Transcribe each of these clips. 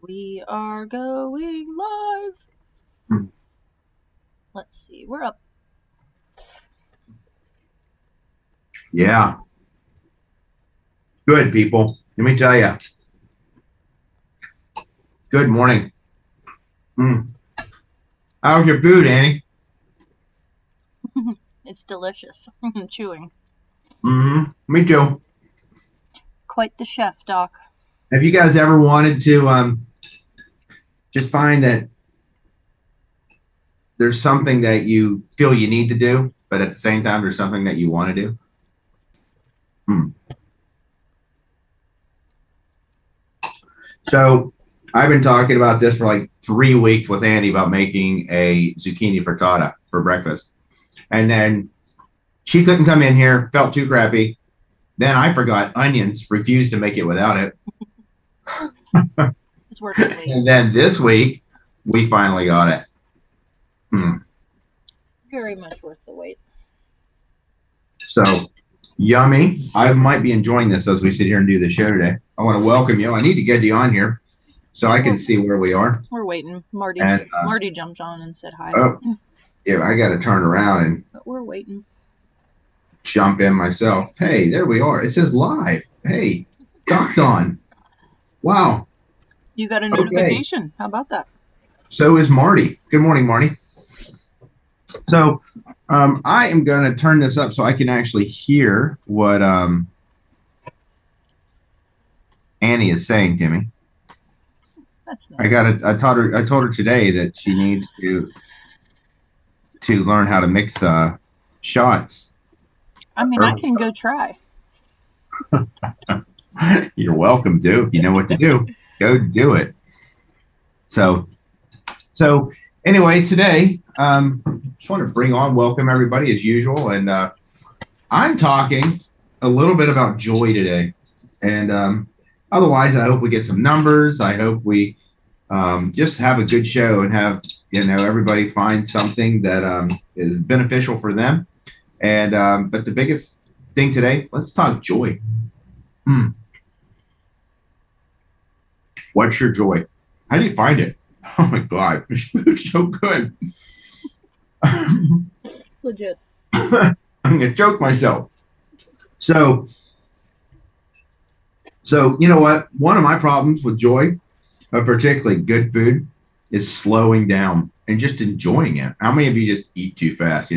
We are going live. Hmm. Let's see. We're up. Yeah. Good, people. Let me tell you. Good morning. How's your food, Annie? It's delicious. I'm chewing. Me too. Quite the chef, Doc. Have you guys ever wanted to just find that there's something that you feel you need to do, but at the same time, there's something that you want to do? So I've been talking about this for like 3 weeks with Andy about making a zucchini frittata for breakfast. And then she couldn't come in here, felt too crappy. Then I forgot onions, refused to make it without it. It's worth the wait. And then this week, we finally got it. Very much worth the wait. So yummy. I might be enjoying this as we sit here and do the show today. I want to welcome you. I need to get you on here so I can see where we are. We're waiting. Marty jumped on and said hi. Oh, yeah, I got to turn around and But we're waiting. Jump in myself. Hey, there we are. It says live. Hey, Doc's on. Wow. You got a notification. How about that? So is Marty. Good morning, Marty. So I am going to turn this up so I can actually hear what Annie is saying to me. That's nice. I told her today that she needs to learn how to mix shots. I mean, I can go try. You're welcome to. If you know what to do, go do it. So anyway, today, just want to welcome everybody as usual. And I'm talking a little bit about joy today. And otherwise, I hope we get some numbers. I hope we just have a good show and have, everybody find something that is beneficial for them. And but the biggest thing today, let's talk joy. What's your joy? How do you find it? Oh my God, this food's so good. Legit. I'm gonna choke myself. So you know what? One of my problems with joy, particularly good food, is slowing down and just enjoying it. How many of you just eat too fast?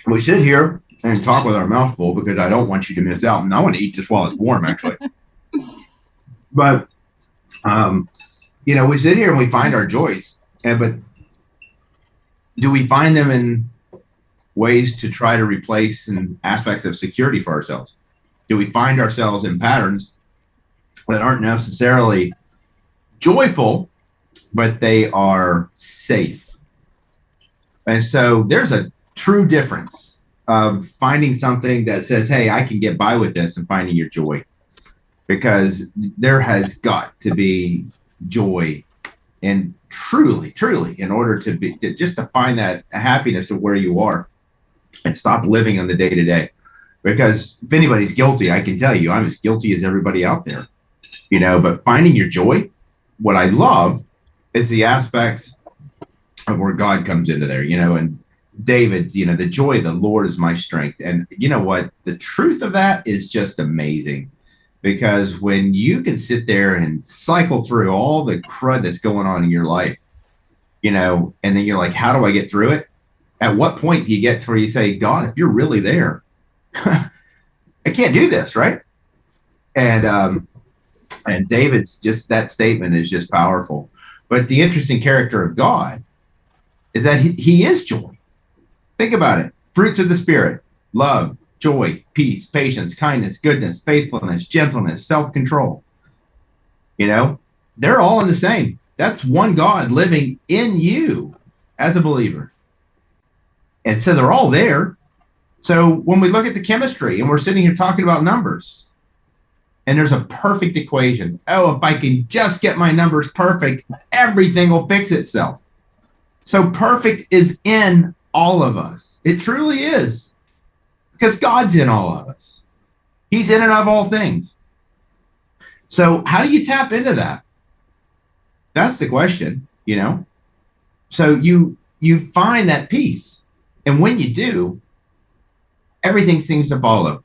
We sit here and talk with our mouth full because I don't want you to miss out, and I want to eat this while it's warm, actually. But we sit here and we find our joys, but do we find them in ways to try to replace aspects of security for ourselves? Do we find ourselves in patterns that aren't necessarily joyful, but they are safe? And so there's a true difference of finding something that says, hey, I can get by with this, and finding your joy. Because there has got to be joy, and truly, in order to find that happiness of where you are and stop living on the day to day. Because if anybody's guilty, I can tell you, I'm as guilty as everybody out there, but finding your joy, what I love is the aspects of where God comes into there, and David, the joy of the Lord is my strength. And you know what? The truth of that is just amazing. Because when you can sit there and cycle through all the crud that's going on in your life, and then you're like, how do I get through it? At what point do you get to where you say, God, if you're really there, I can't do this, right? And David's just, that statement is just powerful. But the interesting character of God is that he is joy. Think about it. Fruits of the Spirit: love, joy, peace, patience, kindness, goodness, faithfulness, gentleness, self-control. They're all in the same. That's one God living in you as a believer. And so they're all there. So when we look at the chemistry and we're sitting here talking about numbers, and there's a perfect equation. Oh, if I can just get my numbers perfect, everything will fix itself. So perfect is in all of us. It truly is. Because God's in all of us. He's in and of all things. So how do you tap into that? That's the question, So you find that peace. And when you do, everything seems to follow.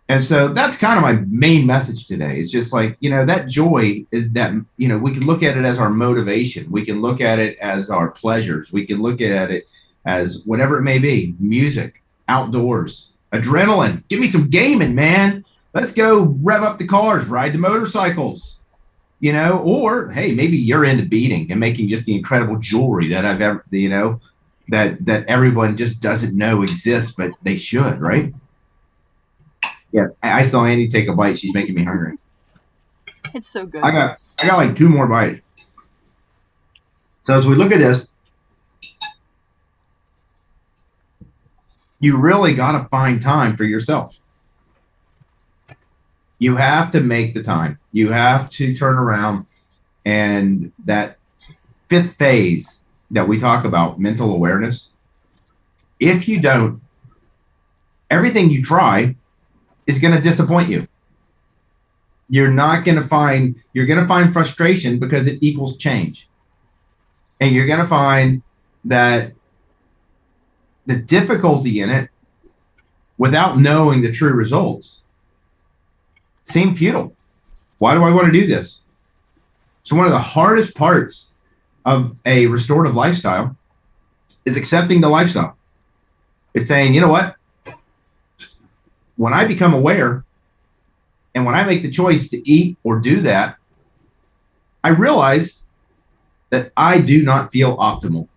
And so that's kind of my main message today. It's just like, that joy is that, we can look at it as our motivation. We can look at it as our pleasures. We can look at it as whatever it may be, music, outdoors, adrenaline. Give me some gaming, man. Let's go rev up the cars, ride the motorcycles, or hey, maybe you're into beading and making just the incredible jewelry that I've ever, that everyone just doesn't know exists, but they should, right? Yeah, I saw Andy take a bite. She's making me hungry. It's so good. I got like 2 more bites. So as we look at this, you really got to find time for yourself. You have to make the time. You have to turn around, and that 5th phase that we talk about, mental awareness, if you don't, everything you try is going to disappoint you. You're going to find frustration because it equals change. And you're going to find that the difficulty in it, without knowing the true results, seem futile. Why do I want to do this? So one of the hardest parts of a restorative lifestyle is accepting the lifestyle. It's saying, you know what? When I become aware and when I make the choice to eat or do that, I realize that I do not feel optimal.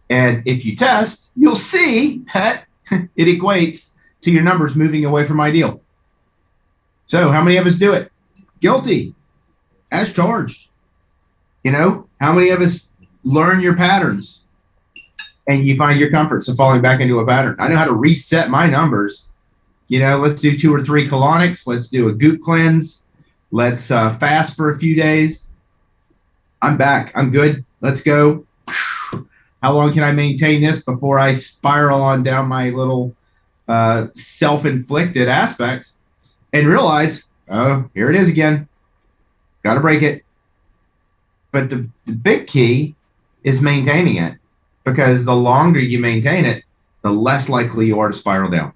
And if you test, you'll see that it equates to your numbers moving away from ideal. So how many of us do it? Guilty, as charged. How many of us learn your patterns and you find your comfort of falling back into a pattern? I know how to reset my numbers. Let's do 2 or 3 colonics. Let's do a goop cleanse. Let's fast for a few days. I'm back. I'm good. Let's go. How long can I maintain this before I spiral on down my little self-inflicted aspects and realize, oh, here it is again. Got to break it. But the big key is maintaining it, because the longer you maintain it, the less likely you are to spiral down.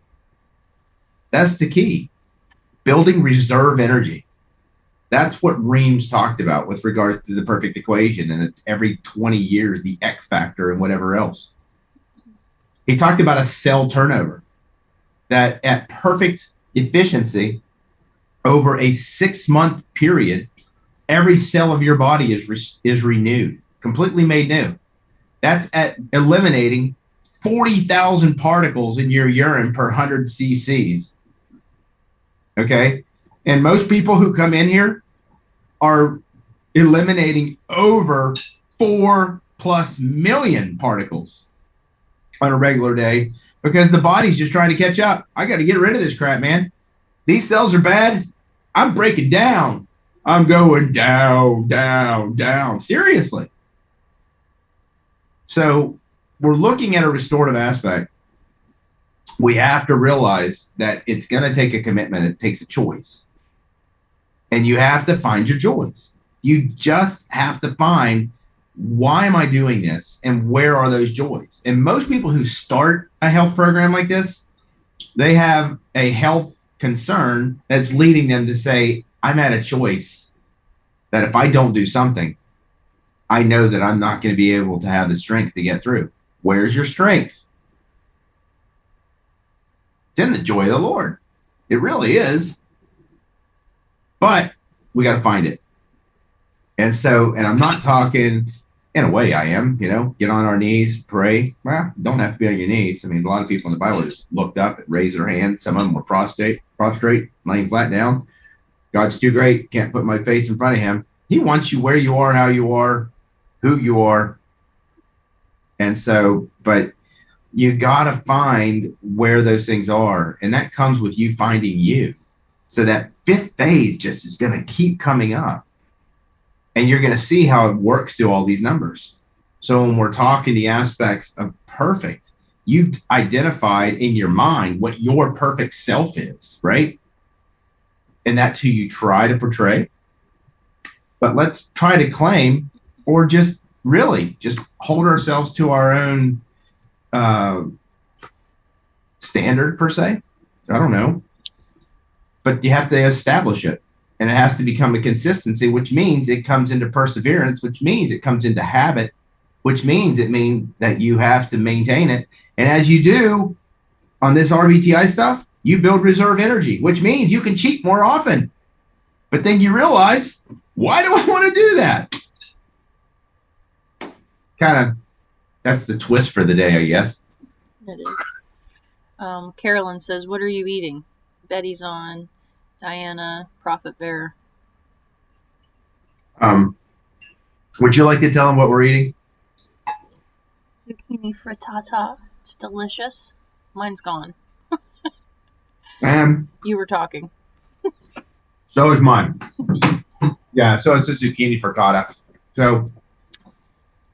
That's the key. Building reserve energy. That's what Reams talked about with regards to the perfect equation and every 20 years, the X factor and whatever else. He talked about a cell turnover, that at perfect efficiency over a 6-month period, every cell of your body is renewed, completely made new. That's at eliminating 40,000 particles in your urine per 100 cc's. Okay. And most people who come in here are eliminating over 4+ million particles on a regular day, because the body's just trying to catch up. I got to get rid of this crap, man. These cells are bad. I'm breaking down. I'm going down, down, down. Seriously. So we're looking at a restorative aspect. We have to realize that it's going to take a commitment. It takes a choice. And you have to find your joys. You just have to find, why am I doing this? And where are those joys? And most people who start a health program like this, they have a health concern that's leading them to say, I'm at a choice that if I don't do something, I know that I'm not going to be able to have the strength to get through. Where's your strength? It's in the joy of the Lord. It really is. But we got to find it. And so, and I'm not talking, in a way I am, get on our knees, pray. Well, don't have to be on your knees. I mean, a lot of people in the Bible just looked up and raised their hands. Some of them were prostrate, laying flat down. God's too great. Can't put my face in front of him. He wants you where you are, how you are, who you are. And so, but you got to find where those things are. And that comes with you finding you. So that 5th phase just is going to keep coming up. And you're going to see how it works through all these numbers. So when we're talking the aspects of perfect, you've identified in your mind what your perfect self is, right? and that's who you try to portray. But let's try to claim, or just really just hold ourselves to our own standard per se. I don't know, but you have to establish it, and it has to become a consistency, which means it comes into perseverance, which means it comes into habit, which means that you have to maintain it. And as you do on this RBTI stuff, you build reserve energy, which means you can cheat more often. But then you realize, why do I want to do that? Kind of, that's the twist for the day, I guess. It is. Carolyn says, what are you eating? Betty's on. Diana, Prophet Bear. Would you like to tell them what we're eating? Zucchini frittata. It's delicious. Mine's gone. You were talking. So is mine. Yeah, so it's a zucchini frittata. So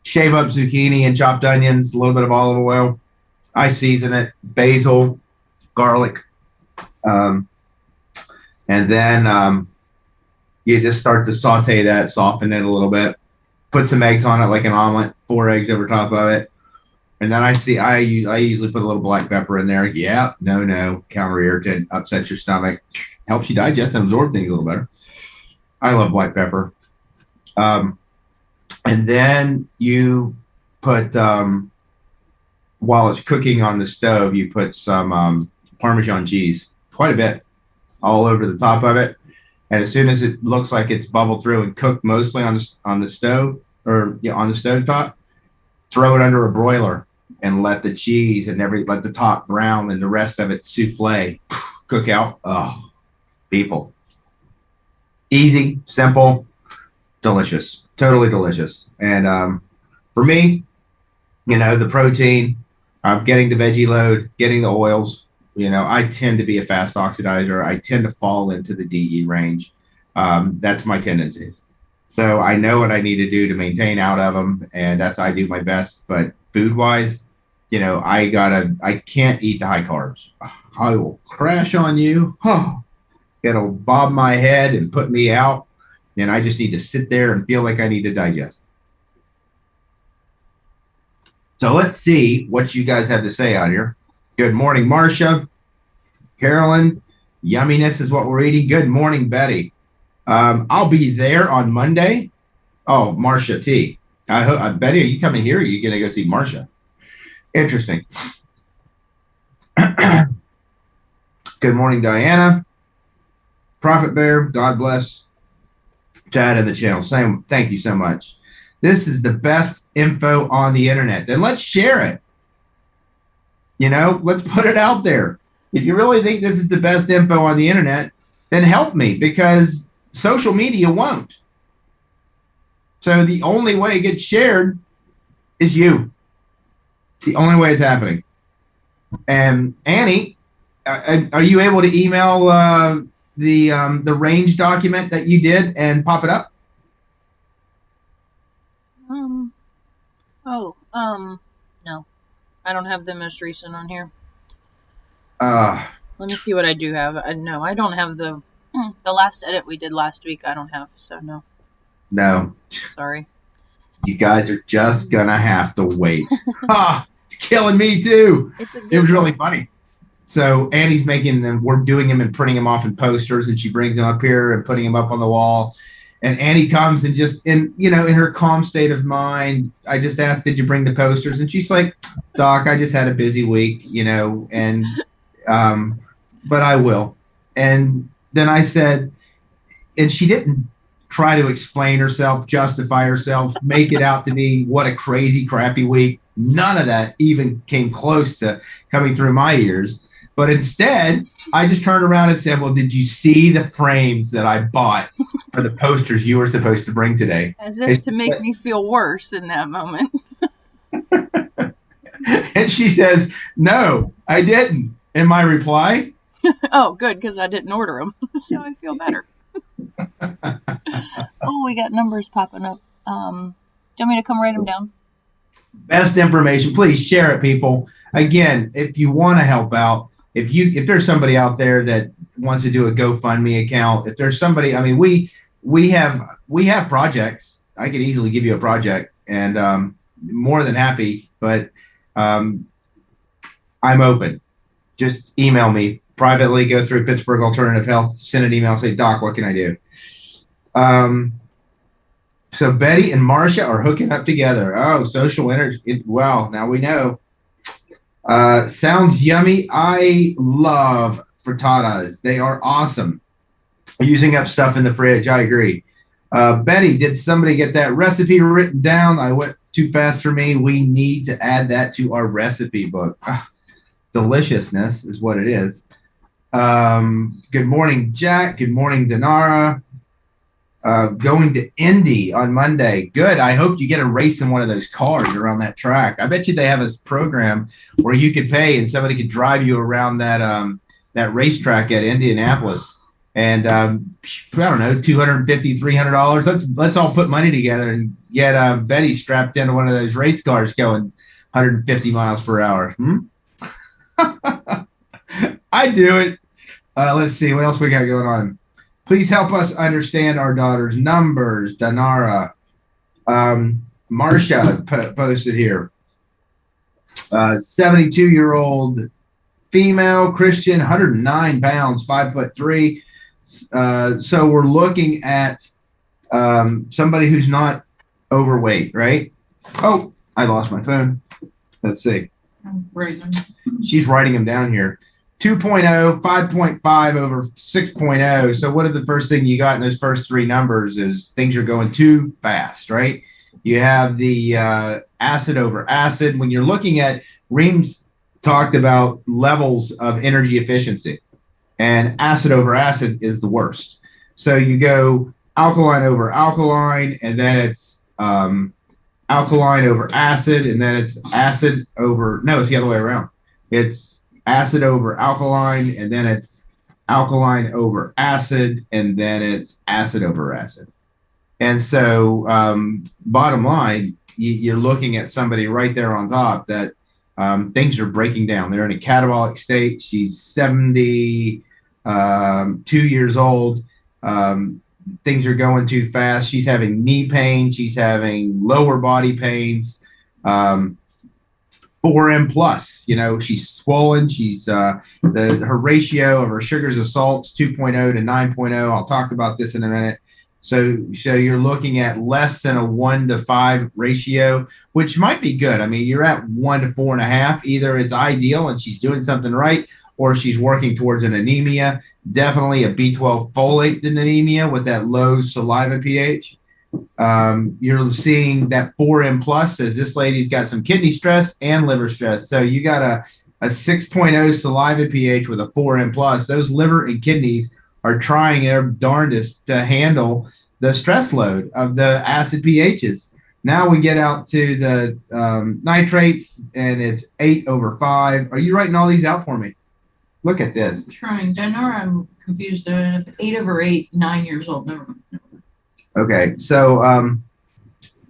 shave up zucchini and chopped onions, a little bit of olive oil. I season it, basil, garlic. And then you just start to saute that, soften it a little bit. Put some eggs on it like an omelet, 4 eggs over top of it. And then I usually put a little black pepper in there. Yeah, no, counter irritant, upsets your stomach, helps you digest and absorb things a little better. I love black pepper. And then you put, while it's cooking on the stove, you put some Parmesan cheese, quite a bit, all over the top of it. And as soon as it looks like it's bubbled through and cooked mostly on the stove, or on the stove top, throw it under a broiler and let the cheese and let the top brown and the rest of it souffle cook out. Oh, people. Easy, simple, delicious, totally delicious. And for me, the protein, getting the veggie load, getting the oils. I tend to be a fast oxidizer. I tend to fall into the DE range. That's my tendencies. So I know what I need to do to maintain out of them, and I do my best. But food-wise, I can't eat the high carbs. I will crash on you. Oh, it'll bob my head and put me out, and I just need to sit there and feel like I need to digest. So let's see what you guys have to say out here. Good morning, Marcia. Carolyn, yumminess is what we're eating. Good morning, Betty. I'll be there on Monday. Oh, Marcia T. Betty, are you coming here, or are you going to go see Marcia? Interesting. Good morning, Diana. Prophet Bear, God bless. Chad in the channel. Thank you so much. This is the best info on the internet. Then let's share it. Let's put it out there. If you really think this is the best info on the internet, then help me, because social media won't. So the only way it gets shared is you. It's the only way it's happening. And Annie, are you able to email the range document that you did and pop it up? No. I don't have the most recent on here. Let me see what I do have. No, I don't have the last edit we did last week. I don't have, so no. No. Sorry. You guys are just gonna have to wait. It's killing me too. It was really funny. So Annie's making them. We're doing them and printing them off in posters, and she brings them up here and putting them up on the wall. And Annie comes and just in her calm state of mind, I just asked, "Did you bring the posters?" And she's like, "Doc, I just had a busy week, and but I will." And then I said, and she didn't try to explain herself, justify herself, make it out to be what a crazy, crappy week. None of that even came close to coming through my ears. But instead, I just turned around and said, well, did you see the frames that I bought for the posters you were supposed to bring today? As if to make me feel worse in that moment. And she says, no, I didn't. And my reply? Oh, good, because I didn't order them. So I feel better. Oh, we got numbers popping up. Do you want me to come write them down? Best information. Please share it, people. Again, if you want to help out, if there's somebody out there that wants to do a GoFundMe account, if there's somebody, I mean, we have projects. I could easily give you a project, and more than happy. But I'm open. Just email me privately. Go through Pittsburgh Alternative Health. Send an email. Say, Doc, what can I do? So Betty and Marcia are hooking up together. Oh, social energy. Well, now we know. Sounds yummy. I love frittatas. They are awesome. Using up stuff in the fridge. I agree. Betty, did somebody get that recipe written down? I went too fast for me. We need to add that to our recipe book. Deliciousness is what it is. Good morning, Jack. Good morning, Denara. Going to Indy on Monday. Good. I hope you get a race in one of those cars around that track. I bet you they have a program where you could pay and somebody could drive you around that racetrack at Indianapolis. And I don't know, $250, $300. Let's all put money together and get Betty strapped into one of those race cars going 150 miles per hour. I do it. Let's see what else we got going on. Please help us understand our daughter's numbers. Danara, Marcia posted here. 72-year-old female Christian, 109 pounds, 5'3". So we're looking at somebody who's not overweight, right? Oh, I lost my phone. Let's see. I'm writing them. She's writing them down here. 2.0, 5.5 over 6.0. So what are the first thing you got in those first three numbers is things are going too fast, right? You have the acid over acid. When you're looking at, Reams talked about levels of energy efficiency, and acid over acid is the worst. So you go alkaline over alkaline, and then it's alkaline over acid, and then it's acid over, no, it's the other way around. It's acid over alkaline, and then it's alkaline over acid, and then it's acid over acid. And so bottom line, you're looking at somebody right there on top that things are breaking down. They're in a catabolic state. She's 72 years old. Things are going too fast. She's having knee pain. She's having lower body pains. 4M plus, she's swollen. She's her ratio of her sugars of salts 2.0 to 9.0. I'll talk about this in a minute. So you're looking at less than a 1 to 5 ratio, which might be good. I mean, you're at 1 to 4.5. Either it's ideal and she's doing something right, or she's working towards an anemia. Definitely a B12 folate anemia with that low saliva pH. You're seeing that 4M plus says this lady's got some kidney stress and liver stress. So you got a 6.0 saliva pH with a 4M plus. Those liver and kidneys are trying their darndest to handle the stress load of the acid pHs. Now we get out to the nitrates, and it's 8 over 5. Are you writing all these out for me? Look at this. I'm trying. Denara, I'm confused. 8 over 8, 9 years old. Never mind. Okay, so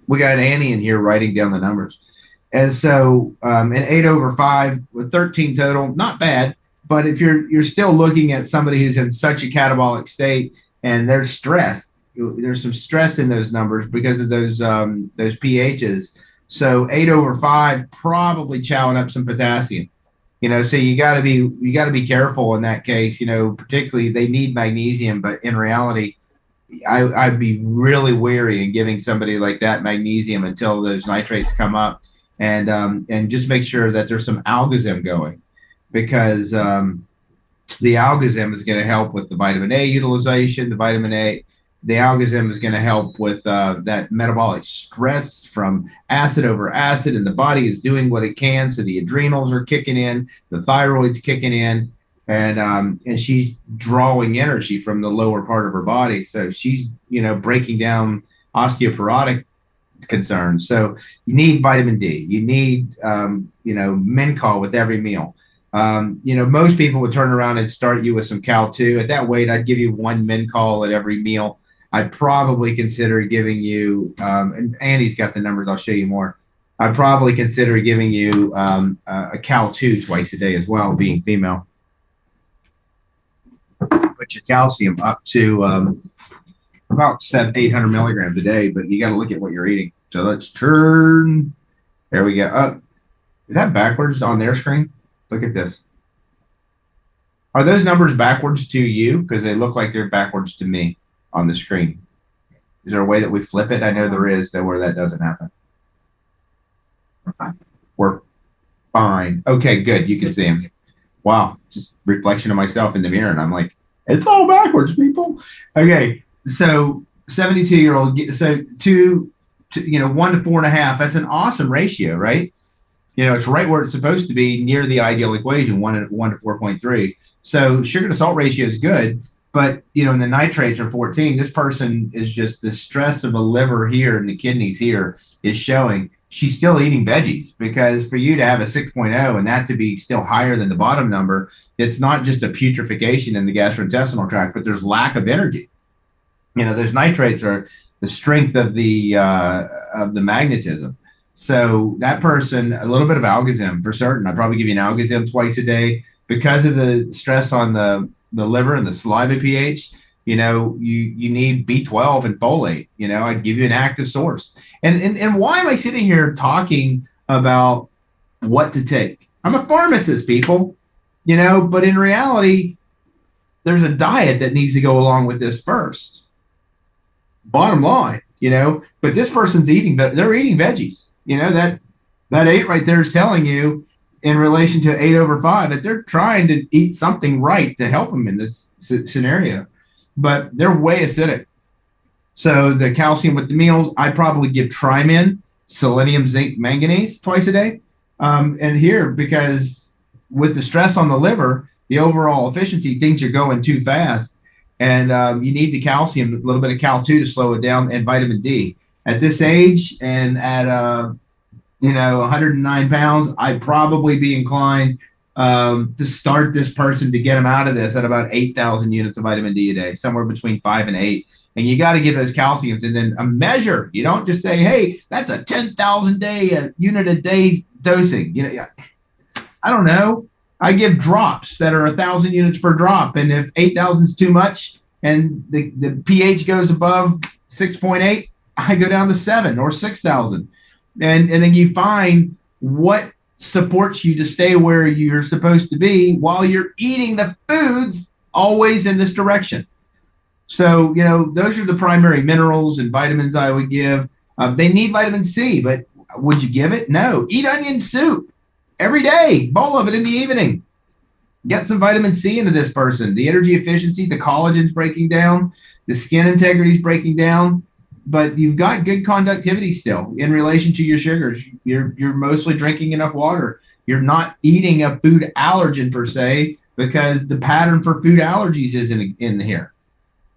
we got Annie in here writing down the numbers. And so an 8 over 5 with 13 total, not bad. But if you're still looking at somebody who's in such a catabolic state and they're stressed, there's some stress in those numbers because of those pHs. So 8 over 5 probably chowing up some potassium. So you got to be careful in that case. Particularly they need magnesium, but in reality, I'd be really wary in giving somebody like that magnesium until those nitrates come up, and just make sure that there's some algazim going, because the algazim is going to help with the vitamin A utilization. The algazim is going to help with that metabolic stress from acid over acid, and the body is doing what it can. So the adrenals are kicking in, the thyroid's kicking in, and she's drawing energy from the lower part of her body. So she's, breaking down osteoporotic concerns. So you need vitamin D. You need, Mincol with every meal. Most people would turn around and start you with some Cal-2. At that weight, I'd give you 1 Mincol at every meal. I'd probably consider giving you, and Andy's got the numbers, I'll show you more. I'd probably consider giving you a Cal-2 twice a day as well, being female. put your calcium up to about 800 milligrams a day, but you got to look at what you're eating. So let's turn. There we go. Oh, is that backwards on their screen? Look at this. Are those numbers backwards to you? Because they look like they're backwards to me on the screen. Is there a way that we flip it? I know there is, that where that doesn't happen. We're fine. We're fine. Okay, good. You can see them. Wow, just reflection of myself in the mirror, and I'm like, it's all backwards, people. Okay, so 72-year-old, so 1 to 4.5. That's an awesome ratio, right? It's right where it's supposed to be, near the ideal equation, 1 to 4.3. So sugar to salt ratio is good, but and the nitrates are 14. This person is just, the stress of the liver here and the kidneys here is showing. She's still eating veggies, because for you to have a 6.0 and that to be still higher than the bottom number, it's not just a putrefaction in the gastrointestinal tract, but there's lack of energy. Those nitrates are the strength of the magnetism. So that person, a little bit of algazim for certain. I'd probably give you an algazim twice a day because of the stress on the liver and the saliva pH. You need B12 and folate. I'd give you an active source. And why am I sitting here talking about what to take? I'm a pharmacist, people, but in reality, there's a diet that needs to go along with this first. Bottom line, but this person's they're eating veggies. That 8 right there is telling you, in relation to 8/5, that they're trying to eat something right to help them in this scenario, but they're way acidic. So the calcium with the meals, I'd probably give Trimin, selenium, zinc, manganese twice a day. And here, because with the stress on the liver, the overall efficiency, things are going too fast. And you need the calcium, a little bit of Cal-2 to slow it down, and vitamin D. At this age and at 109 pounds, I'd probably be inclined to start this person to get them out of this at about 8,000 units of vitamin D a day, somewhere between 5 and 8. And you got to give those calciums, and then a measure. You don't just say, hey, that's a 10,000 unit a day dosing. I don't know. I give drops that are 1,000 units per drop. And if 8,000 is too much and the pH goes above 6.8, I go down to 7 or 6,000. And then you find what supports you to stay where you're supposed to be while you're eating the foods always in this direction. So, those are the primary minerals and vitamins I would give. They need vitamin C, but would you give it? No. Eat onion soup every day, bowl of it in the evening. Get some vitamin C into this person. The energy efficiency, the collagen's breaking down, the skin integrity is breaking down, but you've got good conductivity still in relation to your sugars. You're mostly drinking enough water. You're not eating a food allergen per se, because the pattern for food allergies isn't in here.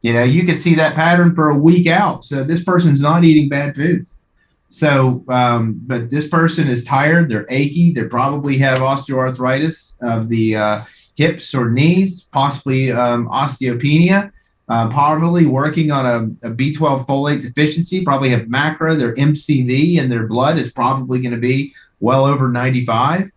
You could see that pattern for a week out. So this person's not eating bad foods. So, but this person is tired. They're achy. They probably have osteoarthritis of the hips or knees, possibly osteopenia, probably working on a B12 folate deficiency, probably have macro. Their MCV in their blood is probably going to be well over 95,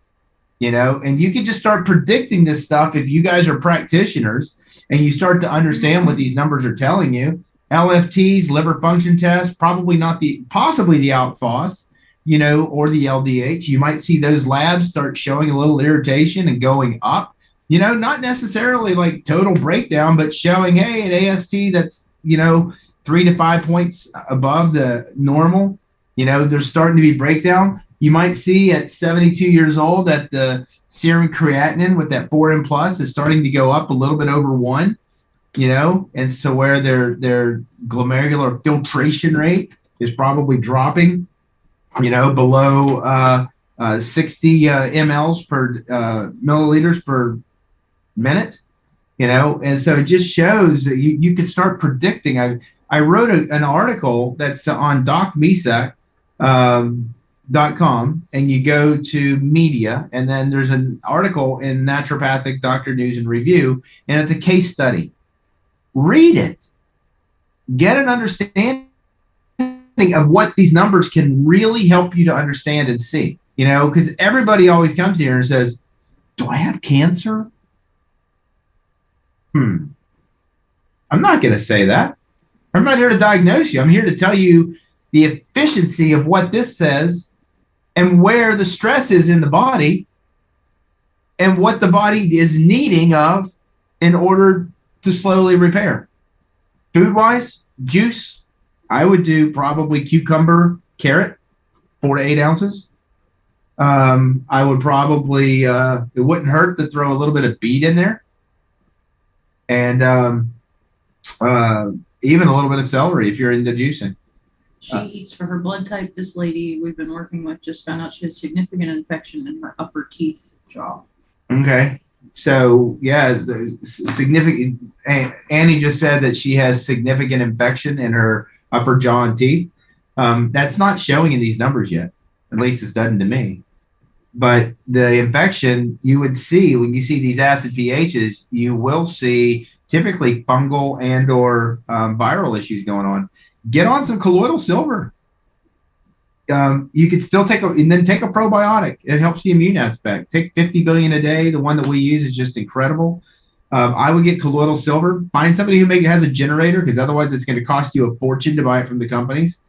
and you can just start predicting this stuff if you guys are practitioners and you start to understand what these numbers are telling you. LFTs, liver function tests, possibly the outphos, or the LDH. You might see those labs start showing a little irritation and going up, not necessarily like total breakdown, but showing, hey, an AST that's, 3 to 5 points above the normal, there's starting to be breakdown. You might see at 72 years old that the serum creatinine with that 4M plus is starting to go up a little bit over 1, and so where their glomerular filtration rate is probably dropping, below 60 mLs per milliliters per minute, and so it just shows that you could start predicting. I wrote an article that's on Doc Misak, .com, and you go to media, and then there's an article in Naturopathic Doctor News and Review, and it's a case study. Read it. Get an understanding of what these numbers can really help you to understand and see. Because everybody always comes here and says, do I have cancer? I'm not going to say that. I'm not here to diagnose you. I'm here to tell you the efficiency of what this says and where the stress is in the body and what the body is needing of in order to slowly repair. Food wise, juice, I would do probably cucumber, carrot, 4 to 8 ounces. I would probably, it wouldn't hurt to throw a little bit of beet in there. And even a little bit of celery if you're into juicing. She eats for her blood type. This lady we've been working with just found out she has significant infection in her upper teeth jaw. Okay. So, yeah, significant. Annie just said that she has significant infection in her upper jaw and teeth. That's not showing in these numbers yet. At least it's doesn't to me. But the infection, you would see when you see these acid pHs, you will see typically fungal and or viral issues going on. Get on some colloidal silver. You could still take a probiotic. It helps the immune aspect. Take 50 billion a day. The one that we use is just incredible. I would get colloidal silver. Find somebody who has a generator, because otherwise it's going to cost you a fortune to buy it from the companies.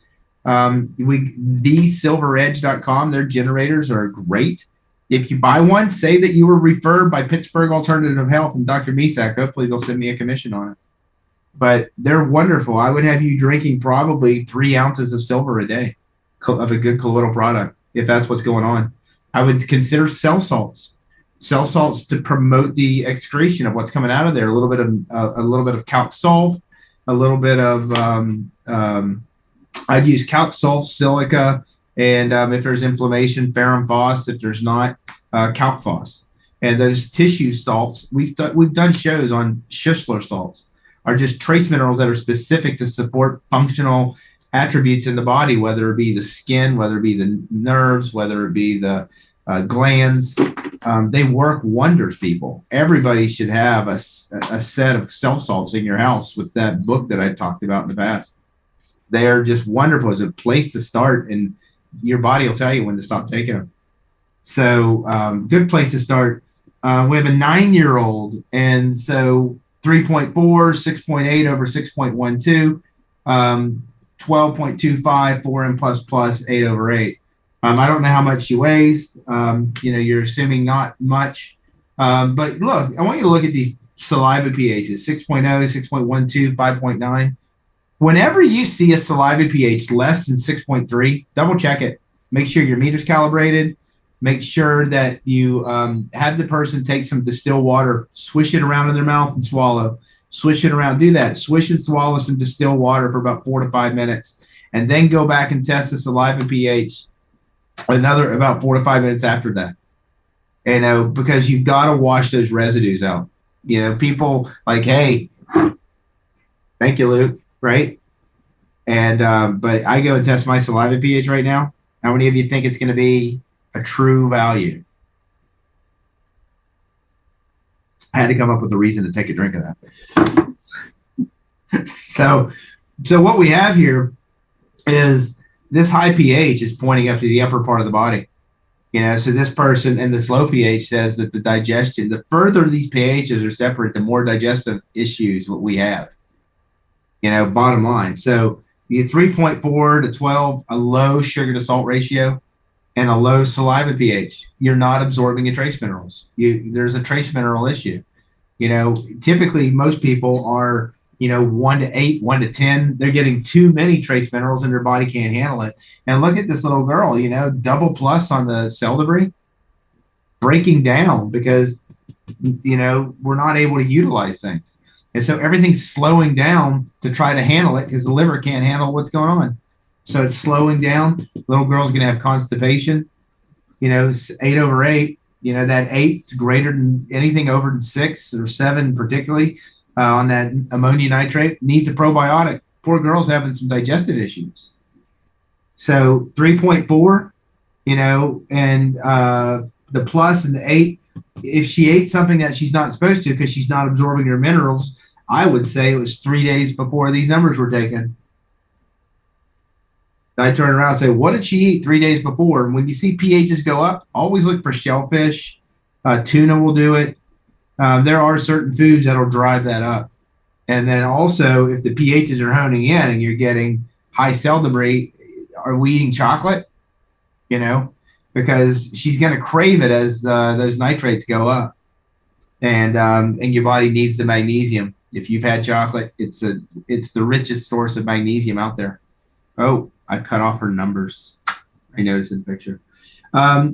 TheSilverEdge.com, their generators are great. If you buy one, say that you were referred by Pittsburgh Alternative Health and Dr. Misak. Hopefully they'll send me a commission on it. But they're wonderful. I would have you drinking probably 3 ounces of silver a day of a good colloidal product, if that's what's going on. I would consider cell salts to promote the excretion of what's coming out of there. A little bit of calc sulf, a little bit of I'd use calc sulf, silica, and if there's inflammation, ferrum phos. If there's not, calc phos. And those tissue salts, we've done shows on Schussler salts, are just trace minerals that are specific to support functional attributes in the body, whether it be the skin, whether it be the nerves, whether it be the glands. They work wonders, people. Everybody should have a set of cell salts in your house with that book that I talked about in the past. They are just wonderful. It's a place to start, and your body will tell you when to stop taking them. So good place to start. We have a 9-year-old, and so 3.4, 6.8 over 6.12, 12.25, 4M plus, 8 over 8. I don't know how much she weighs. You're assuming not much. But look, I want you to look at these saliva pHs, 6.0, 6.12, 5.9. Whenever you see a saliva pH less than 6.3, double check it. Make sure your meter's calibrated. Make sure that you have the person take some distilled water, swish it around in their mouth and swallow. Swish it around. Do that. Swish and swallow some distilled water for about 4 to 5 minutes. And then go back and test the saliva pH another about 4 to 5 minutes after that. Because you've got to wash those residues out. People like, hey, thank you, Luke. Right? And but I go and test my saliva pH right now. How many of you think it's going to be a true value? I had to come up with a reason to take a drink of that. So what we have here is this high pH is pointing up to the upper part of the body. So this person and this low pH says that the digestion, the further these pHs are separate, the more digestive issues what we have. Bottom line. So you get 3.4 to 12, a low sugar to salt ratio, and a low saliva pH. You're not absorbing your trace minerals. There's a trace mineral issue. Typically most people are, 1 to 8, 1 to 10. They're getting too many trace minerals and their body can't handle it. And look at this little girl, double plus on the cell debris, breaking down because, we're not able to utilize things. And so everything's slowing down to try to handle it because the liver can't handle what's going on. So it's slowing down. Little girl's going to have constipation. 8 over 8. That 8 greater than anything over than 6 or 7 particularly on that ammonia nitrate needs a probiotic. Poor girl's having some digestive issues. So 3.4, and the plus and the 8, if she ate something that she's not supposed to because she's not absorbing her minerals, I would say it was 3 days before these numbers were taken. I turn around and say, what did she eat 3 days before? And when you see pHs go up, always look for shellfish. Tuna will do it. There are certain foods that will drive that up. And then also, if the pHs are honing in and you're getting high cell debris, are we eating chocolate? You know, because she's going to crave it as those nitrates go up, and your body needs the magnesium. If you've had chocolate, it's the richest source of magnesium out there. Oh, I cut off her numbers. I noticed in the picture.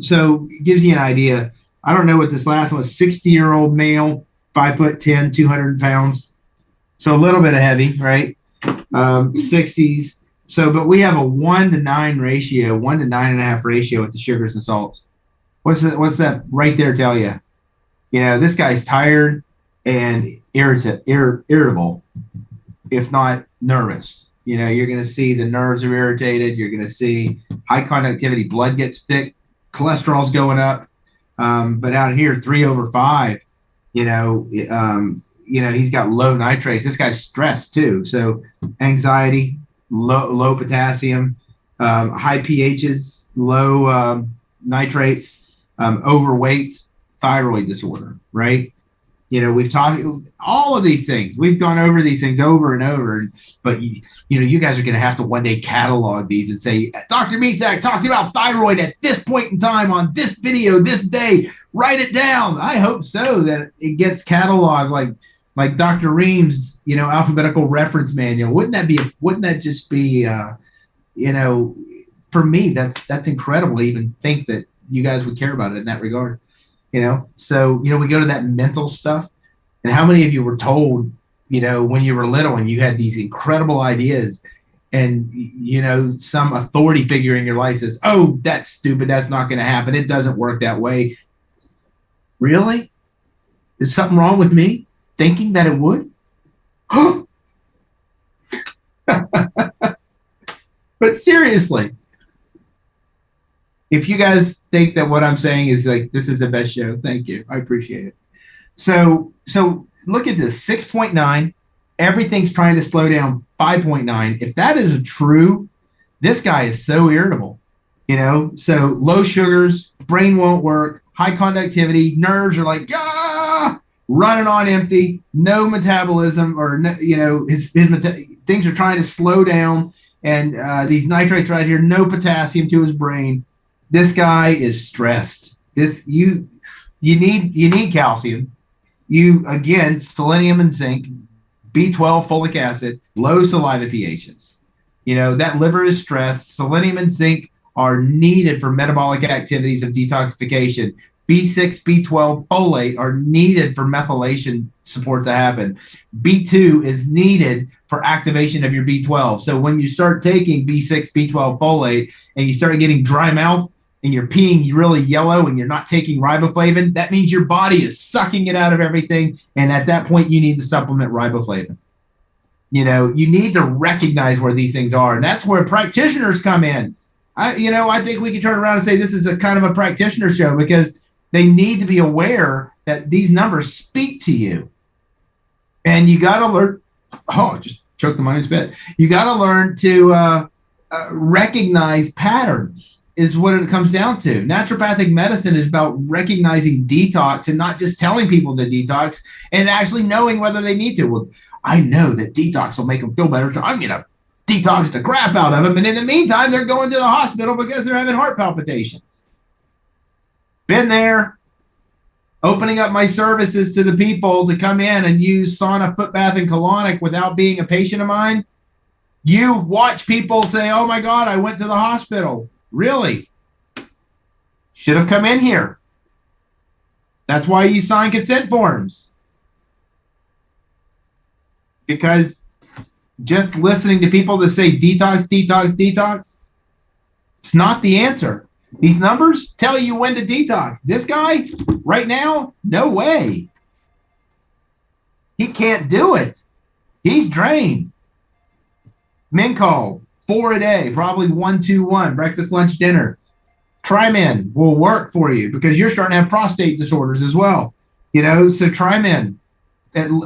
So it gives you an idea. I don't know what this last one was. 60-year-old male, 5'10", 200 pounds. So a little bit of heavy, right? 60s. So, but we have a 1 to 9 ratio, 1 to 9.5 ratio with the sugars and salts. What's that right there tell you? You know, this guy's tired and irritable, if not nervous. You know, you're going to see the nerves are irritated. You're going to see high conductivity, blood gets thick, cholesterol's going up. But out here, 3/5, he's got low nitrates. This guy's stressed too. So anxiety, low potassium, high pHs, low nitrates, overweight, thyroid disorder, right? You know, we've talked all of these things. We've gone over these things over and over. But, you guys are going to have to one day catalog these and say, Dr. Misak talked about thyroid at this point in time on this video, this day. Write it down. I hope so that it gets cataloged like Dr. Ream's, alphabetical reference manual. Wouldn't that just be, for me, that's incredible to even think that you guys would care about it in that regard. So we go to that mental stuff. And how many of you were told, when you were little and you had these incredible ideas and, some authority figure in your life says, oh, that's stupid. That's not going to happen. It doesn't work that way. Really? Is something wrong with me thinking that it would? But seriously, if you guys think that what I'm saying is like, this is the best show, thank you. I appreciate it. So look at this, 6.9. Everything's trying to slow down, 5.9. If that is true, this guy is so irritable, So low sugars, brain won't work, high conductivity, nerves are like, running on empty, no metabolism, or, his things are trying to slow down. And these nitrates right here, no potassium to his brain. This guy is stressed. You need calcium. Again, selenium and zinc, B12, folic acid, low saliva pHs. That liver is stressed. Selenium and zinc are needed for metabolic activities of detoxification. B6, B12, folate are needed for methylation support to happen. B2 is needed for activation of your B12. So when you start taking B6, B12, folate, and you start getting dry mouth, and you're peeing really yellow and you're not taking riboflavin, that means your body is sucking it out of everything. And at that point, you need to supplement riboflavin. You need to recognize where these things are. And that's where practitioners come in. I think we can turn around and say this is a kind of a practitioner show because they need to be aware that these numbers speak to you. And you got to learn. Oh, I just choked the mind spit. You got to learn to recognize patterns. Is what it comes down to. Naturopathic medicine is about recognizing detox and not just telling people to detox and actually knowing whether they need to. Well, I know that detox will make them feel better, so I'm going to detox the crap out of them. And in the meantime, they're going to the hospital because they're having heart palpitations. Been there. Opening up my services to the people to come in and use sauna, foot bath, and colonic without being a patient of mine. You watch people say, oh my God, I went to the hospital. Really? Should have come in here. That's why you sign consent forms. Because just listening to people that say detox, detox, detox, it's not the answer. These numbers tell you when to detox. This guy, right now, no way. He can't do it. He's drained. Mincol, 4 a day, probably 1-2-1, breakfast, lunch, dinner. Trimin will work for you because you're starting to have prostate disorders as well. So Trimin,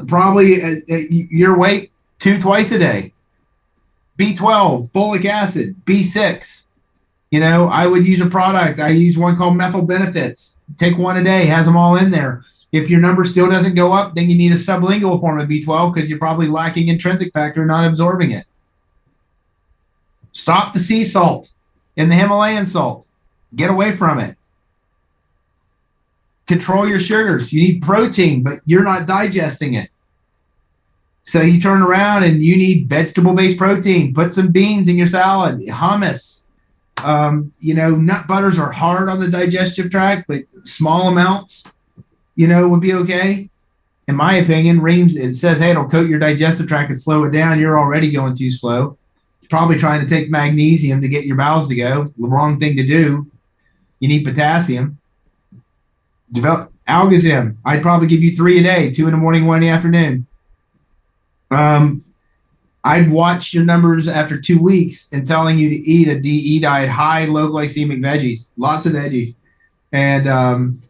probably at your weight, 2 twice a day. B12, folic acid, B6. I would use a product. I use one called Methyl Benefits. Take 1 a day, has them all in there. If your number still doesn't go up, then you need a sublingual form of B12 because you're probably lacking intrinsic factor, not absorbing it. Stop the sea salt and the Himalayan salt. Get away from it. Control your sugars. You need protein, but you're not digesting it. So you turn around and you need vegetable-based protein. Put some beans in your salad, hummus. Nut butters are hard on the digestive tract, but small amounts, would be okay. In my opinion, it says, hey, it'll coat your digestive tract and slow it down. You're already going too slow. You're probably trying to take magnesium to get your bowels to go. The wrong thing to do. You need potassium. Develop Algazim. I'd probably give you 3 a day, 2 in the morning, 1 in the afternoon. I'd watch your numbers after 2 weeks and telling you to eat a DE diet, high, low glycemic veggies, lots of veggies. And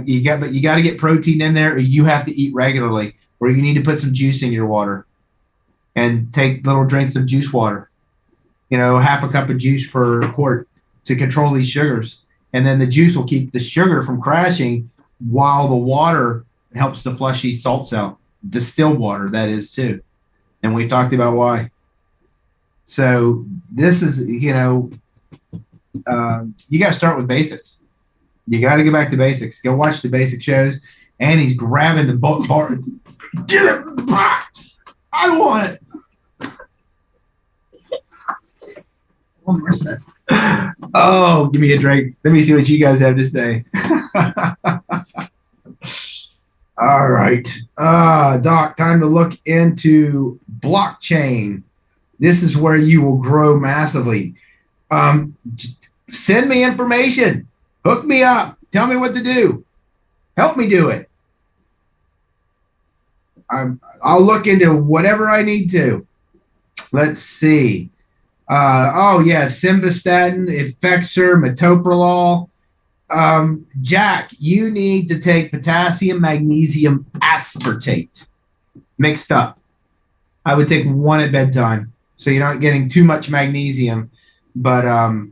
you got to get protein in there, or you have to eat regularly, or you need to put some juice in your water and take little drinks of juice water, half a cup of juice per quart to control these sugars. And then the juice will keep the sugar from crashing while the water helps to flush these salts out. Distilled water, that is, too. And we talked about why. So this is, you got to start with basics. You got to go back to basics. Go watch the basic shows. And he's grabbing the bar. Get it back. I want it. One more set. Oh, give me a drink. Let me see what you guys have to say. All right. Doc, time to look into blockchain. This is where you will grow massively. Send me information. Hook me up. Tell me what to do. Help me do it. I'll look into whatever I need to. Let's see. Simvastatin, Effexor, metoprolol. Jack, you need to take potassium, magnesium, aspartate mixed up. I would take 1 at bedtime, so you're not getting too much magnesium. But also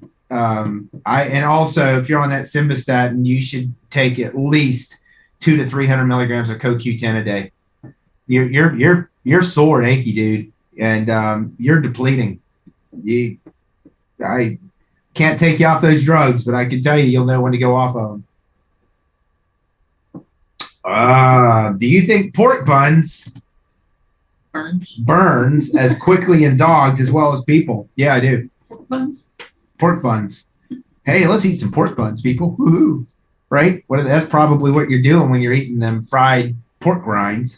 if you're on that simvastatin, you should take at least 200 to 300 milligrams of CoQ10 a day. You're sore and achy, dude, and you're depleting. I can't take you off those drugs, but I can tell you'll know when to go off of them. Do you think pork buns burns as quickly in dogs as well as people? Yeah, I do. Pork buns. Hey, let's eat some pork buns, people. Woohoo! Right? That's probably what you're doing when you're eating them fried pork rinds.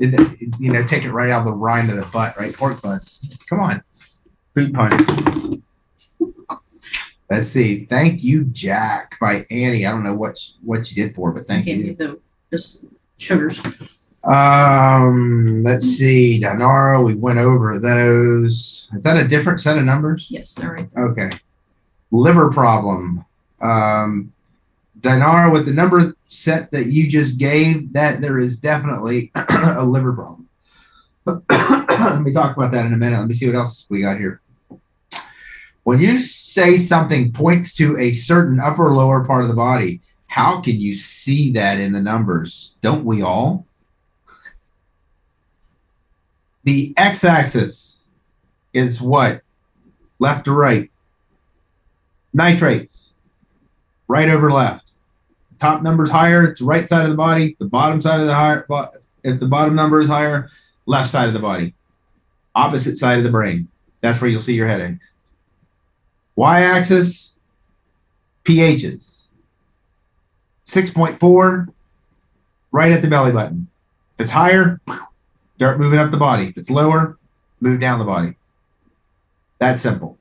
Take it right out of the rind of the butt, right? Pork buns. Come on. Food punch. Let's see. Thank you, Jack, by Annie. I don't know what you did for, but thank you. Give me the sugars. Let's see. Dinara, we went over those. Is that a different set of numbers? Yes, they're right. Okay. Liver problem. Dinara, with the number set that you just gave, that there is definitely a liver problem. Let me talk about that in a minute. Let me see what else we got here. When you say something points to a certain upper or lower part of the body, how can you see that in the numbers? Don't we all? The x-axis is what? Left to right. Nitrates. Right over left. Top number's higher, it's the right side of the body. The bottom side of the higher, if the bottom number is higher, left side of the body. Opposite side of the brain. That's where you'll see your headaches. Y-axis, pHs. 6.4, right at the belly button. If it's higher, start moving up the body. If it's lower, move down the body. That's simple.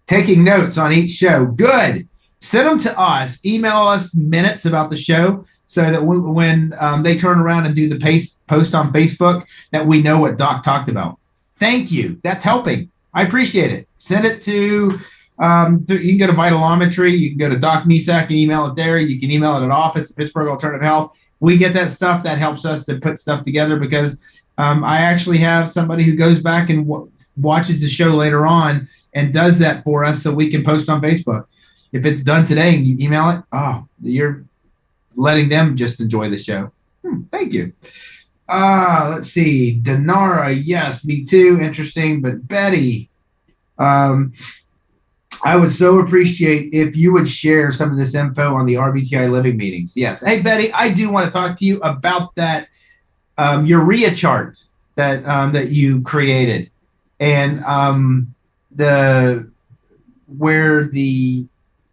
Taking notes on each show. Good. Send them to us. Email us minutes about the show so that when they turn around and do the post on Facebook, that we know what Doc talked about. Thank you. That's helping. I appreciate it. Send it to, you can go to Vitalometry. You can go to Doc Misak and email it there. You can email it at office at Pittsburgh Alternative Health. We get that stuff. That helps us to put stuff together because I actually have somebody who goes back and watches the show later on and does that for us so we can post on Facebook. If it's done today and you email it, oh, you're letting them just enjoy the show. Thank you. Let's see. Denara, yes, me too. Interesting. But Betty, I would so appreciate if you would share some of this info on the RBTI living meetings. Yes. Hey, Betty, I do want to talk to you about that urea chart that you created, and the where the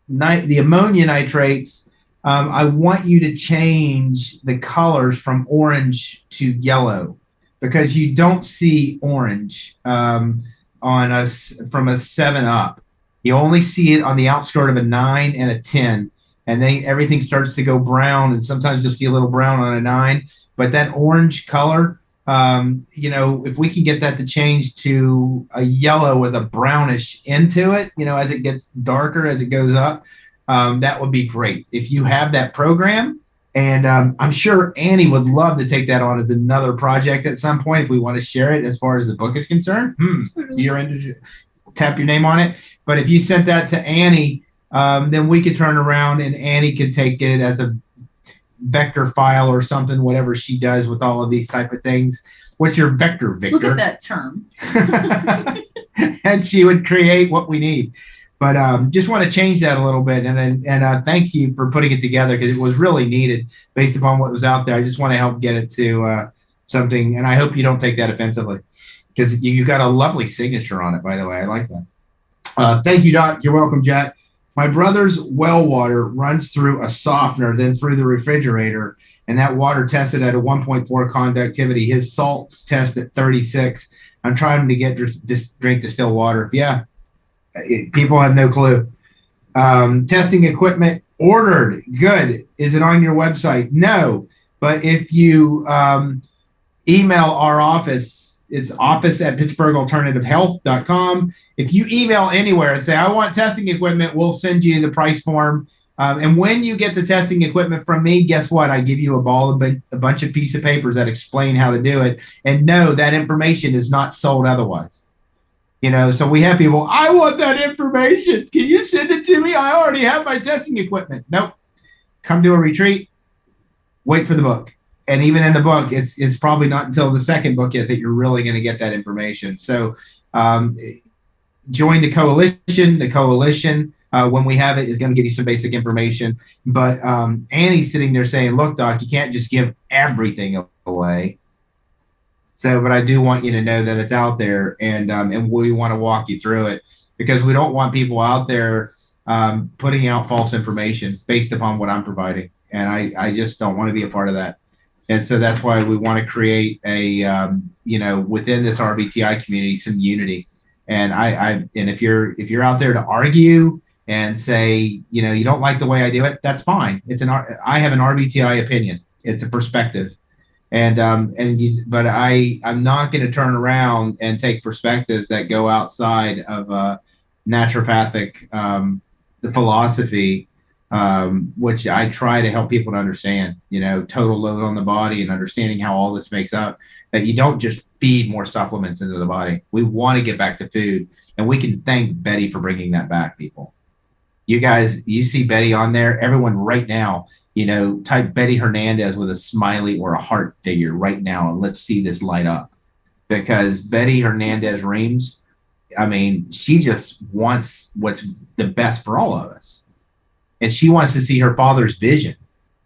ammonia nitrates. I want you to change the colors from orange to yellow, because you don't see orange on us from a 7 up. You only see it on the outskirt of a 9 and a 10, and then everything starts to go brown, and sometimes you'll see a little brown on a 9. But that orange color, if we can get that to change to a yellow with a brownish into it, as it gets darker as it goes up, that would be great. If you have that program, and I'm sure Annie would love to take that on as another project at some point if we want to share it as far as the book is concerned. You're into tap your name on it. But if you sent that to Annie, then we could turn around and Annie could take it as a vector file or something, whatever she does with all of these type of things. What's your vector, Victor? Look at that term. And she would create what we need. But just want to change that a little bit. And thank you for putting it together, because it was really needed based upon what was out there. I just want to help get it to something. And I hope you don't take that offensively, because you got a lovely signature on it, by the way. I like that. Thank you, Doc. You're welcome, Jack. My brother's well water runs through a softener, then through the refrigerator, and that water tested at a 1.4 conductivity. His salts test at 36. I'm trying to get drink distilled water. Yeah, people have no clue. Testing equipment ordered. Good. Is it on your website? No. But if you email our office, it's office@pittsburghalternativehealth.com. If you email anywhere and say, I want testing equipment, we'll send you the price form. And when you get the testing equipment from me, guess what? I give you a bunch of piece of papers that explain how to do it. And no, that information is not sold otherwise. So we have people, I want that information. Can you send it to me? I already have my testing equipment. Nope. Come to a retreat, wait for the book. And even in the book, it's probably not until the second book yet that you're really going to get that information. So join the coalition. The coalition, when we have it, is going to give you some basic information. But Annie's sitting there saying, look, Doc, you can't just give everything away. But I do want you to know that it's out there, and we want to walk you through it, because we don't want people out there putting out false information based upon what I'm providing. And I just don't want to be a part of that. And so that's why we want to create a, within this RBTI community, some unity. And and if you're out there to argue and say, you don't like the way I do it, that's fine. I have an RBTI opinion. It's a perspective. But I'm not going to turn around and take perspectives that go outside of naturopathic the philosophy, which I try to help people to understand. Total load on the body and understanding how all this makes up. That you don't just feed more supplements into the body. We want to get back to food, and we can thank Betty for bringing that back, people. You guys, you see Betty on there. Everyone right now, type Betty Hernandez with a smiley or a heart figure right now, and let's see this light up. Because Betty Hernandez Reams, she just wants what's the best for all of us. And she wants to see her father's vision.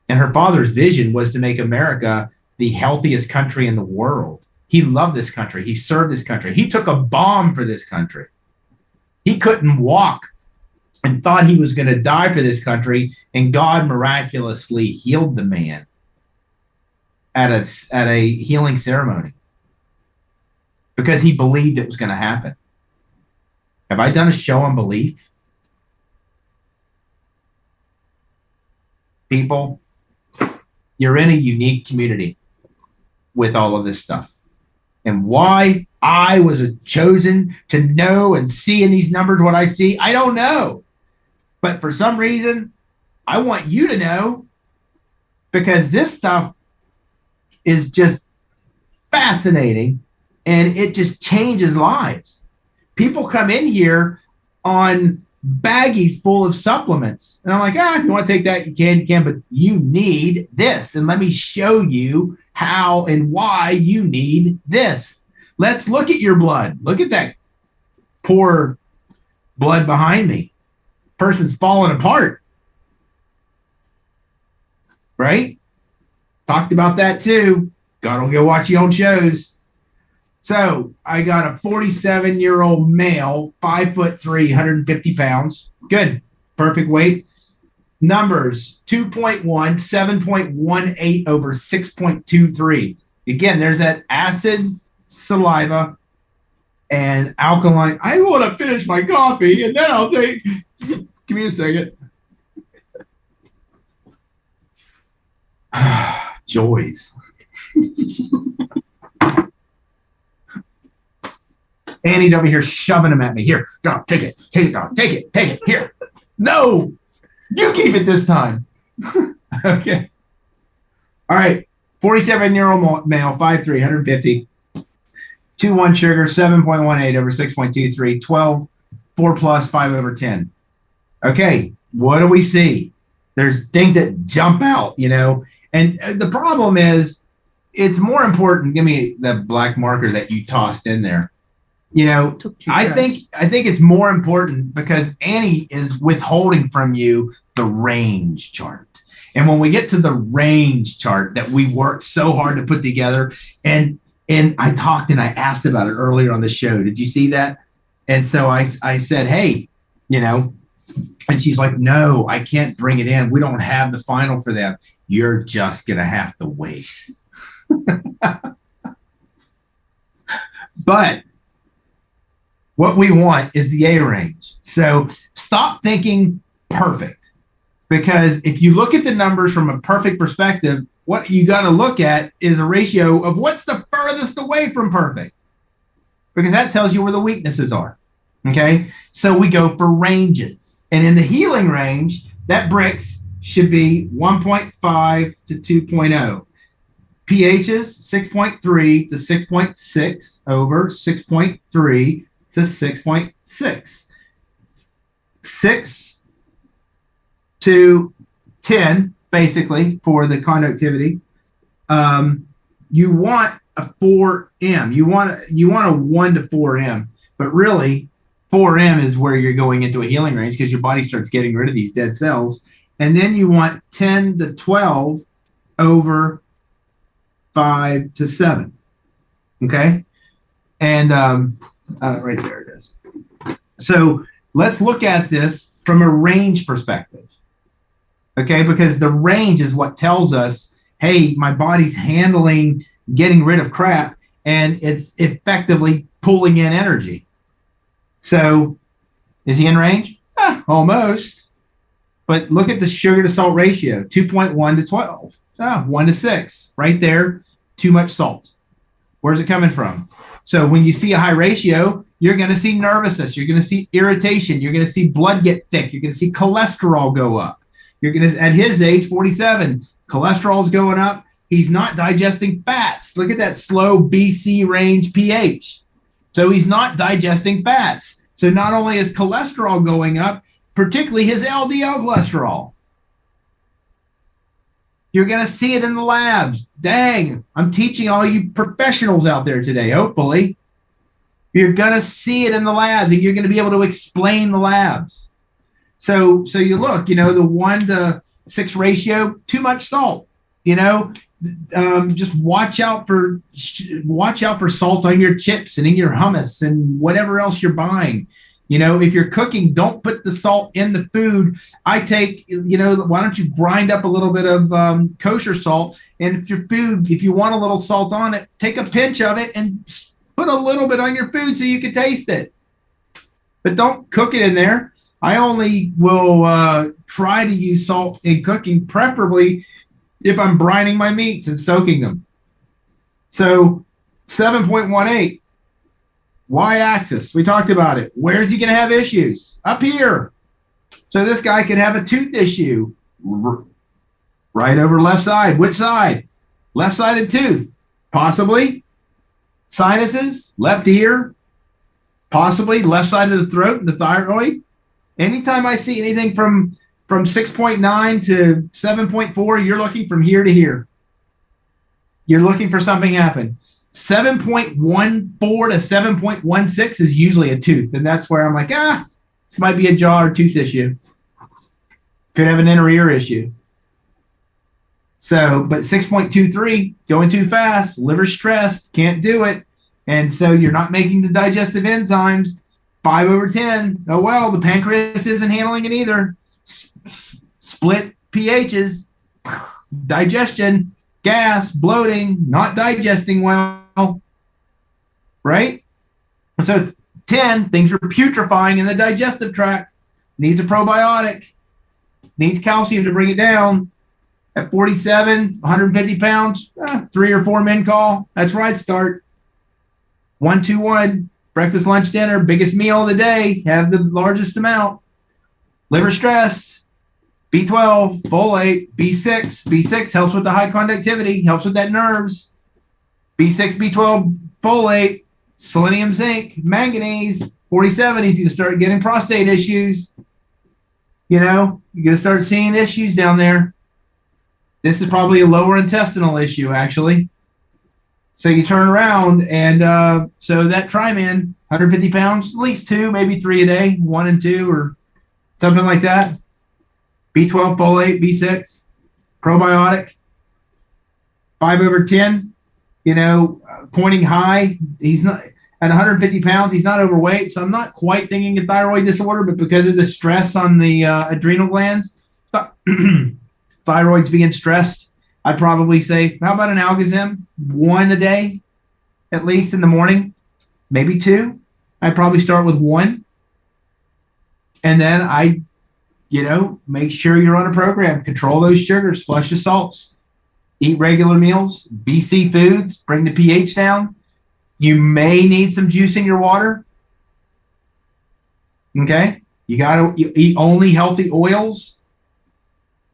And her father's vision was to make America the healthiest country in the world. He loved this country. He served this country. He took a bomb for this country. He couldn't walk and thought he was going to die for this country, and God miraculously healed the man at a healing ceremony because he believed it was going to happen. Have I done a show on belief? People, you're in a unique community with all of this stuff. And why I was chosen to know and see in these numbers what I see, I don't know. But for some reason, I want you to know, because this stuff is just fascinating, and it just changes lives. People come in here on baggies full of supplements, and I'm like, if you want to take that, you can, but you need this, and let me show you how and why you need this. Let's look at your blood. Look at that poor blood behind me. Person's falling apart, right? Talked about that too. Gotta go watch your own shows. So I got a 47-year-old male, 5'3", 150 pounds. Good. Perfect weight. Numbers 2.1, 7.18 over 6.23. Again, there's that acid, saliva, and alkaline. I want to finish my coffee and then I'll take. Give me a second. Joys. Annie's over here shoving them at me. Here, go, take it, dog, take it, here. No, you keep it this time. Okay. All right. 47-year-old male, 5'3", 150, 2.1 sugar, 7.18 over 6.23, 12, 4 plus, 5 over 10. Okay. What do we see? There's things that jump out, and the problem is it's more important. Give me the black marker that you tossed in there. I think it's more important because Annie is withholding from you the range chart. And when we get to the range chart that we worked so hard to put together, and I talked and I asked about it earlier on the show. Did you see that? And so I said, hey, and she's like, no, I can't bring it in. We don't have the final for them. You're just going to have to wait. But what we want is the A range. So stop thinking perfect, because if you look at the numbers from a perfect perspective, what you got to look at is a ratio of what's the furthest away from perfect, because that tells you where the weaknesses are. Okay. So we go for ranges, and in the healing range, that Brix should be 1.5 to 2.0. pHs 6.3 to 6.6 over 6.3 to 6.6. 6 to 10, basically, for the conductivity. You want a 4M. You want a 1 to 4M, but really 4M is where you're going into a healing range because your body starts getting rid of these dead cells. And then you want 10 to 12 over 5 to 7. Okay? And right there it is. So let's look at this from a range perspective. Okay? Because the range is what tells us, hey, my body's handling getting rid of crap, and it's effectively pulling in energy. So is he in range? Almost. But look at the sugar to salt ratio, 2.1 to 12. 1 to 6. Right there, too much salt. Where's it coming from? So when you see a high ratio, you're going to see nervousness. You're going to see irritation. You're going to see blood get thick. You're going to see cholesterol go up. You're going to, at his age, 47, cholesterol's going up. He's not digesting fats. Look at that slow BC range pH. So he's not digesting fats. So not only is cholesterol going up, particularly his LDL cholesterol. You're going to see it in the labs. Dang, I'm teaching all you professionals out there today, hopefully. You're going to see it in the labs, and you're going to be able to explain the labs. So you look, the 1 to 6 ratio, too much salt, just watch out for salt on your chips and in your hummus and whatever else you're buying. If you're cooking, don't put the salt in the food. I take, why don't you grind up a little bit of kosher salt, and if you want a little salt on it, take a pinch of it and put a little bit on your food so you can taste it. But don't cook it in there. I only will try to use salt in cooking, preferably if I'm brining my meats and soaking them. So 7.18. Y-axis, we talked about it. Where's he going to have issues? Up here. So this guy could have a tooth issue right over left side. Which side? Left-sided tooth. Possibly. sinuses, left ear, possibly left side of the throat and the thyroid. Anytime I see anything from 6.9 to 7.4, you're looking from here to here. You're looking for something to happen. 7.14 to 7.16 is usually a tooth. And that's where I'm like, this might be a jaw or tooth issue. Could have an inner ear issue. So, but 6.23, going too fast, liver stressed, can't do it. And so you're not making the digestive enzymes. 5/10. Oh, well, the pancreas isn't handling it either. Split pHs, digestion, gas, bloating, not digesting well, right? So 10, things are putrefying in the digestive tract. Needs a probiotic. Needs calcium to bring it down. At 47, 150 pounds, 3 or 4 men call. That's where I'd start. 1-2-1, breakfast, lunch, dinner, biggest meal of the day. Have the largest amount. Liver stress, B12, folate, B6. B6 helps with the high conductivity, helps with that nerves. B6, B12, folate, selenium, zinc, manganese. 47, easy to start getting prostate issues. You're going to start seeing issues down there. This is probably a lower intestinal issue, actually. So you turn around, and so that Tri-Man, 150 pounds, at least 2, maybe 3 a day, 1 and 2 or something like that. B12, folate, B6, probiotic, 5/10, pointing high. He's not at 150 pounds. He's not overweight, so I'm not quite thinking a thyroid disorder, but because of the stress on the adrenal glands, thyroid's being stressed, I'd probably say, how about an Algazim? 1 a day, at least in the morning, maybe 2. I'd probably start with 1. And then make sure you're on a program. Control those sugars, flush the salts, eat regular meals, BC foods, bring the pH down. You may need some juice in your water. Okay? You got to eat only healthy oils.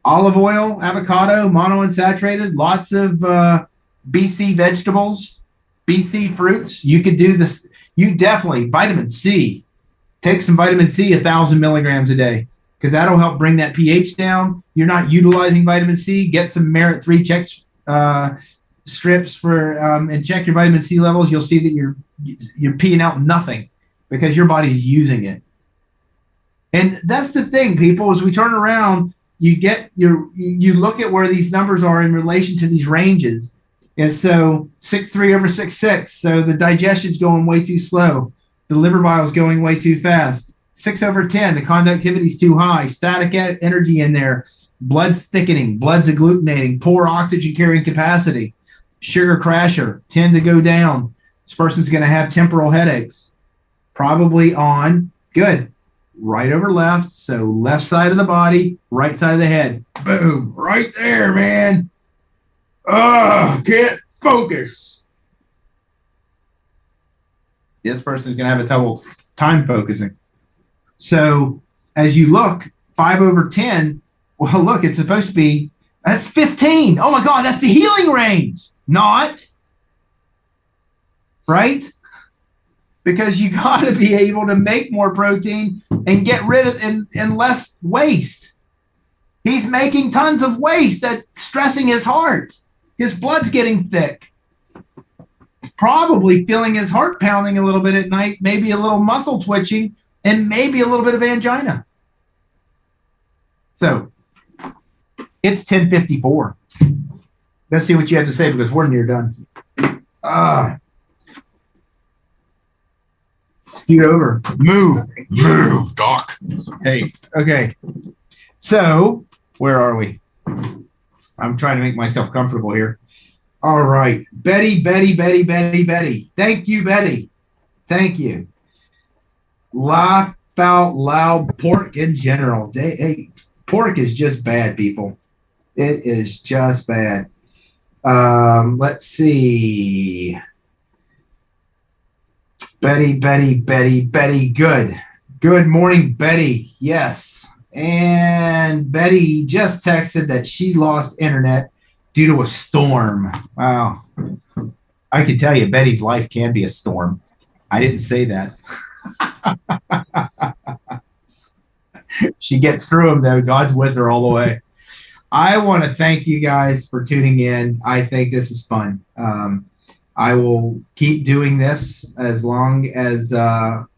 Olive oil, avocado, monounsaturated, lots of BC vegetables, BC fruits. You could do this. You definitely, vitamin C. Take some vitamin C, 1,000 milligrams a day, because that'll help bring that pH down. You're not utilizing vitamin C. Get some Merit 3 check strips for and check your vitamin C levels. You'll see that you're peeing out nothing because your body's using it. And that's the thing, people, as we turn around, you look at where these numbers are in relation to these ranges. And so 6.3/6.6. So the digestion's going way too slow. The liver bile is going way too fast. 6/10. The conductivity's too high. Static energy in there. Blood's thickening. Blood's agglutinating. Poor oxygen carrying capacity. Sugar crasher. Tend to go down. This person's going to have temporal headaches. Probably on, good, right over left. So left side of the body, right side of the head. Boom. Right there, man. Can't focus. This person's going to have a trouble time focusing. So as you look, 5/10, well, look, it's supposed to be, that's 15. Oh my God, that's the healing range. Not. Right? Because you got to be able to make more protein and get rid of and less waste. He's making tons of waste that's stressing his heart. His blood's getting thick. He's probably feeling his heart pounding a little bit at night, maybe a little muscle twitching, and maybe a little bit of angina. So it's 10:54. Let's see what you have to say because we're near done. Scoot over. Move, Doc. Hey, okay. So, where are we? I'm trying to make myself comfortable here. All right. Betty. Thank you, Betty. Thank you. Laugh out loud. Pork in general. Hey, pork is just bad, people. It is just bad. Let's see. Betty. Good morning, Betty. Yes. And Betty just texted that she lost internet due to a storm. Wow. I can tell you, Betty's life can be a storm. I didn't say that. She gets through them, though. God's with her all the way. I want to thank you guys for tuning in. I think this is fun. I will keep doing this as long as you're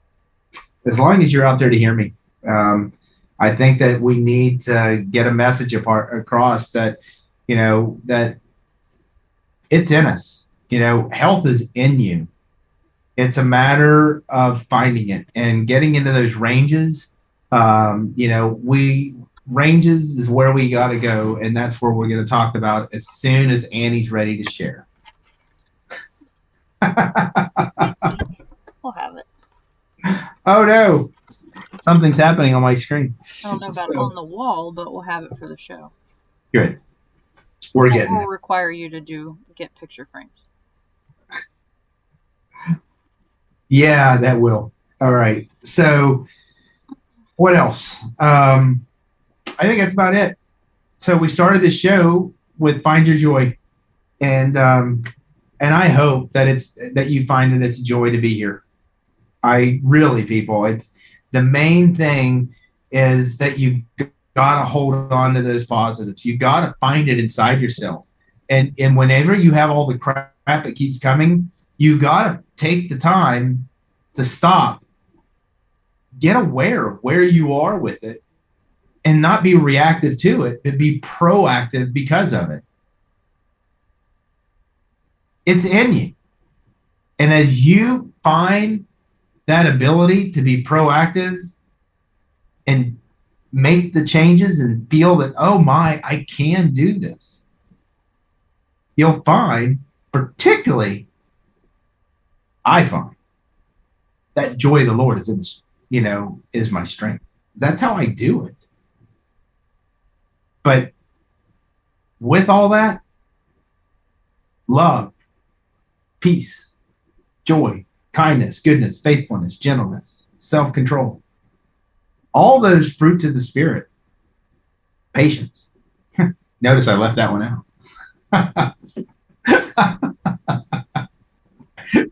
out there to hear me. I think that we need to get a message across that, that it's in us. Health is in you. It's a matter of finding it and getting into those ranges. Ranges is where we got to go, and that's where we're going to talk about as soon as Annie's ready to share. We'll have it. Oh no, something's happening on my screen. I don't know about on the wall, but we'll have it for the show. Good. We're getting will require you to get picture frames. Yeah, that will. All right. So what else? I think that's about it. So we started the show with Find Your Joy. And I hope that you find that it's a joy to be here. I really, people, it's the main thing is that you got to hold on to those positives. You got to find it inside yourself. And whenever you have all the crap that keeps coming, you got to take the time to stop, get aware of where you are with it, and not be reactive to it, but be proactive because of it. It's in you. And as you find that ability to be proactive and make the changes and feel that, oh my, I can do this, you'll find, particularly, I find that joy of the Lord is is my strength. That's how I do it. But with all that, love, peace, joy, kindness, goodness, faithfulness, gentleness, self-control, all those fruits of the Spirit, patience. Notice I left that one out.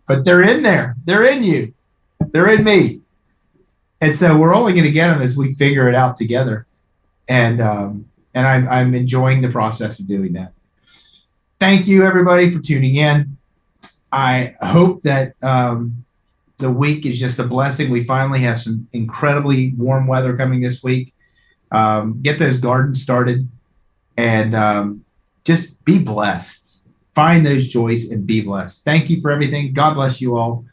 But they're in there. They're in you. They're in me. And so we're only going to get them as we figure it out together. And I'm enjoying the process of doing that. Thank you, everybody, for tuning in. I hope that the week is just a blessing. We finally have some incredibly warm weather coming this week. Get those gardens started and just be blessed. Find those joys and be blessed. Thank you for everything. God bless you all.